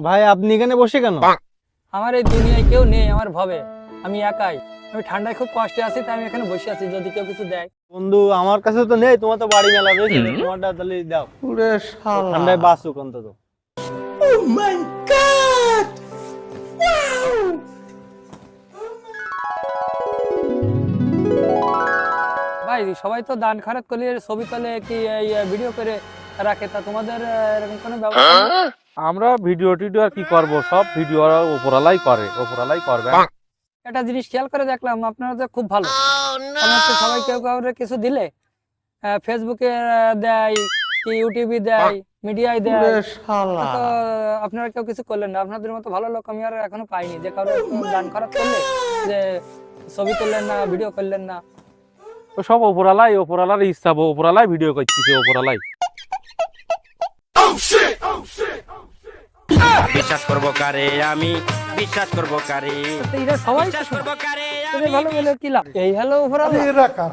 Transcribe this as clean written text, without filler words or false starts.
ভাই আপনি এখানে বসে কেন? আমার এই দুনিয়ায় কেউ নেই আমার ভবে, আমি একাই। আমি ঠান্ডায় খুব কষ্টে আছি, তাই আমি এখানে বসে আছি, যদি কেউ কিছু দেয়। বন্ধু আমার কাছে তো নেই, তোমার তো বাড়ি মেলা রয়েছে, তোমারটা তাহলে দাও। ঠান্ডায় বাঁচুক অন্তত। ভাই সবাই তো দান খয়রাত করলে ছবি তোলে কি এই ভিডিও করে রাখে, তা তোমাদের এরকম কোনো ব্যবস্থা নেই? আমরা ভিডিও টিডিও আর কি করব, সব ভিডিও ওপরালাই করে, ওপরালাই করবে। একটা জিনিস খেয়াল করে দেখলাম, আপনারা তো খুব ভালো। কারণ হচ্ছে সবাই কেউ কাউরে কিছু দিলে ফেসবুকে দেয়, কি ইউটিউবে দেয়, মিডিয়ায় দেয়। তো আপনারা কেউ কিছু করলেন না। আপনাদের মতো ভালো লোক আমি আর এখনো পাইনি, যে কারো দান খয়রাত করলে যে ছবি তুললেন না, ভিডিও করলেন না। ও সব ওপরালাই, ওপরালার ইচ্ছা, ওপরালাই ভিডিও করতেছে, ওপরালাই। বিশ্বাস করবো কারে, আমি বিশ্বাস করবো কারে, তো এরা সবাই বিশ্বাস করবো কারে, ভালো বলে কি লাভ? এই হ্যালো উপরালা।